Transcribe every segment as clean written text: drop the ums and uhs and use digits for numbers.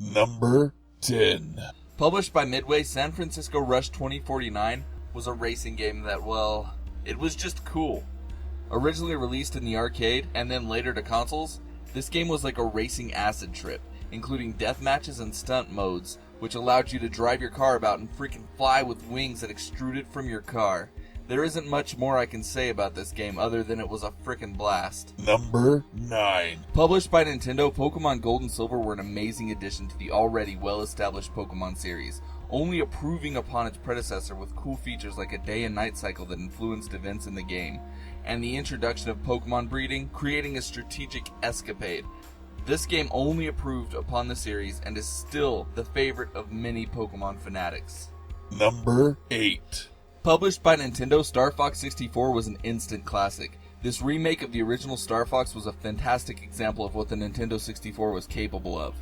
Number 10. Published by Midway, San Francisco Rush 2049 was a racing game that, well, it was just cool. Originally released in the arcade and then later to consoles, this game was like a racing acid trip, including death matches and stunt modes, which allowed you to drive your car about and freaking fly with wings that extruded from your car. There isn't much more I can say about this game other than it was a frickin' blast. Number 9. Published by Nintendo, Pokemon Gold and Silver were an amazing addition to the already well-established Pokemon series, only improving upon its predecessor with cool features like a day and night cycle that influenced events in the game, and the introduction of Pokemon breeding, creating a strategic escapade. This game only improved upon the series and is still the favorite of many Pokemon fanatics. Number 8. Published by Nintendo, Star Fox 64 was an instant classic. This remake of the original Star Fox was a fantastic example of what the Nintendo 64 was capable of.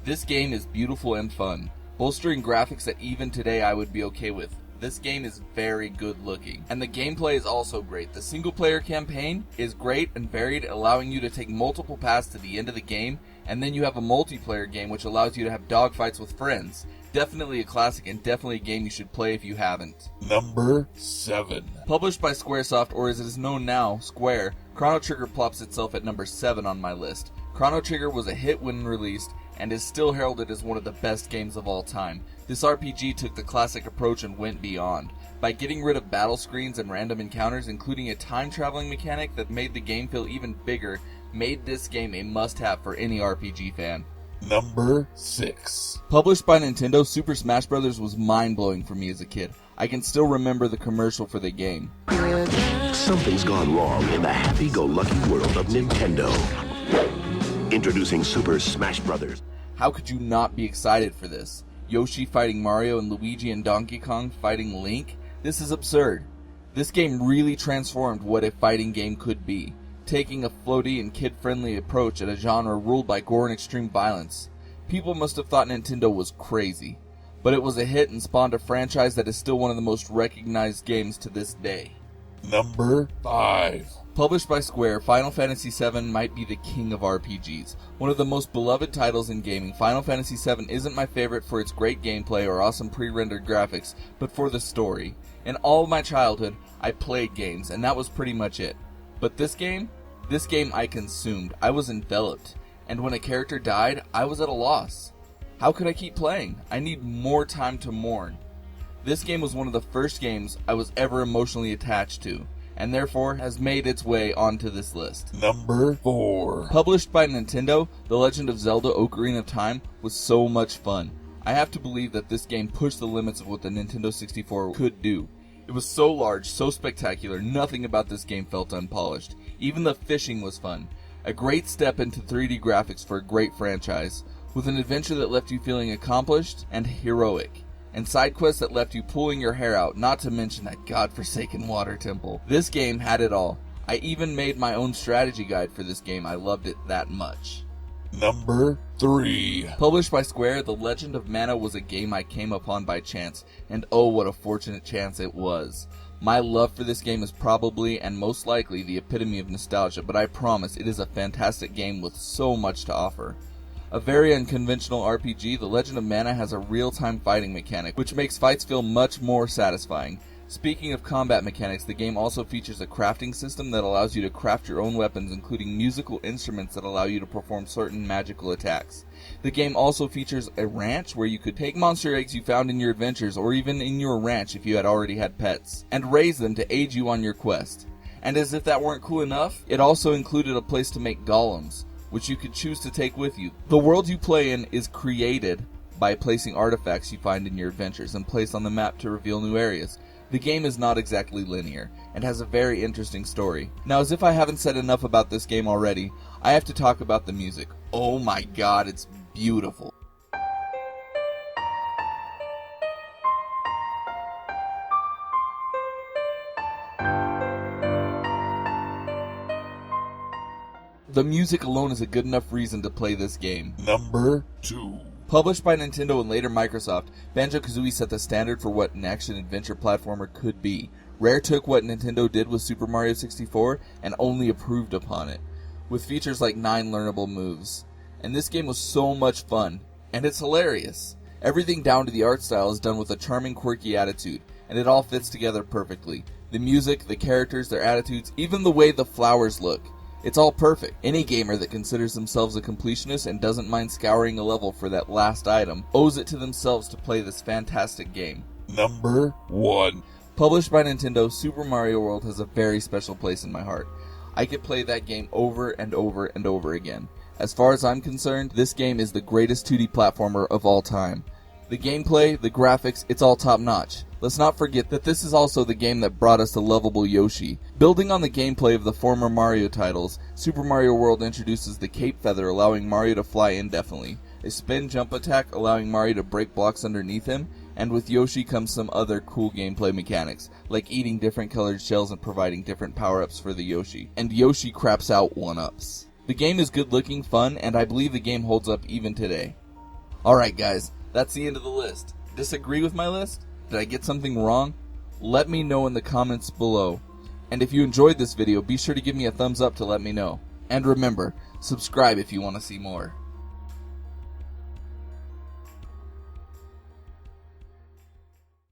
This game is beautiful and fun, bolstering graphics that even today I would be okay with. This game is very good looking, and the gameplay is also great. The single player campaign is great and varied, allowing you to take multiple paths to the end of the game, and then you have a multiplayer game which allows you to have dogfights with friends. Definitely a classic and definitely a game you should play if you haven't. Number 7. Published by Squaresoft, or as it is known now, Square, Chrono Trigger plops itself at number 7 on my list. Chrono Trigger was a hit when released, and is still heralded as one of the best games of all time. This RPG took the classic approach and went beyond. By getting rid of battle screens and random encounters, including a time-traveling mechanic that made the game feel even bigger, made this game a must-have for any RPG fan. Number 6. Published by Nintendo, Super Smash Bros. Was mind-blowing for me as a kid. I can still remember the commercial for the game. Something's gone wrong in the happy-go-lucky world of Nintendo. Introducing Super Smash Bros. How could you not be excited for this? Yoshi fighting Mario and Luigi and Donkey Kong fighting Link? This is absurd. This game really transformed what a fighting game could be, taking a floaty and kid-friendly approach at a genre ruled by gore and extreme violence. People must have thought Nintendo was crazy, but it was a hit and spawned a franchise that is still one of the most recognized games to this day. Number 5. Published by Square, Final Fantasy VII might be the king of RPGs. One of the most beloved titles in gaming, Final Fantasy VII isn't my favorite for its great gameplay or awesome pre-rendered graphics, but for the story. In all of my childhood, I played games, and that was pretty much it. But this game I consumed. I was enveloped. And when a character died, I was at a loss. How could I keep playing? I need more time to mourn. This game was one of the first games I was ever emotionally attached to, and therefore has made its way onto this list. Number 4. Published by Nintendo, The Legend of Zelda Ocarina of Time was so much fun. I have to believe that this game pushed the limits of what the Nintendo 64 could do. It was so large, so spectacular, nothing about this game felt unpolished. Even the fishing was fun. A great step into 3D graphics for a great franchise, with an adventure that left you feeling accomplished and heroic, and side quests that left you pulling your hair out, not to mention that godforsaken water temple. This game had it all. I even made my own strategy guide for this game. I loved it that much. Number 3. Published by Square, The Legend of Mana was a game I came upon by chance, and oh, what a fortunate chance it was. My love for this game is probably and most likely the epitome of nostalgia, but I promise it is a fantastic game with so much to offer. A very unconventional RPG, The Legend of Mana has a real-time fighting mechanic, which makes fights feel much more satisfying. Speaking of combat mechanics, the game also features a crafting system that allows you to craft your own weapons, including musical instruments that allow you to perform certain magical attacks. The game also features a ranch where you could take monster eggs you found in your adventures, or even in your ranch if you had already had pets, and raise them to aid you on your quest. And as if that weren't cool enough, it also included a place to make golems, which you could choose to take with you. The world you play in is created by placing artifacts you find in your adventures and place on the map to reveal new areas. The game is not exactly linear, and has a very interesting story. Now, as if I haven't said enough about this game already, I have to talk about the music. Oh my god, it's beautiful. The music alone is a good enough reason to play this game. Number 2. Published by Nintendo and later Microsoft, Banjo-Kazooie set the standard for what an action-adventure platformer could be. Rare took what Nintendo did with Super Mario 64 and only improved upon it, with features like 9 learnable moves. And this game was so much fun. And it's hilarious. Everything down to the art style is done with a charming, quirky attitude, and it all fits together perfectly. The music, the characters, their attitudes, even the way the flowers look. It's all perfect. Any gamer that considers themselves a completionist and doesn't mind scouring a level for that last item owes it to themselves to play this fantastic game. Number 1. Published by Nintendo, Super Mario World has a very special place in my heart. I could play that game over and over and over again. As far as I'm concerned, this game is the greatest 2D platformer of all time. The gameplay, the graphics, it's all top notch. Let's not forget that this is also the game that brought us the lovable Yoshi. Building on the gameplay of the former Mario titles, Super Mario World introduces the Cape Feather, allowing Mario to fly indefinitely, a spin jump attack allowing Mario to break blocks underneath him, and with Yoshi comes some other cool gameplay mechanics, like eating different colored shells and providing different power-ups for the Yoshi. And Yoshi craps out 1-ups. The game is good looking, fun, and I believe the game holds up even today. Alright guys, that's the end of the list. Disagree with my list? Did I get something wrong? Let me know in the comments below. And if you enjoyed this video, be sure to give me a thumbs up to let me know. And remember, subscribe if you want to see more.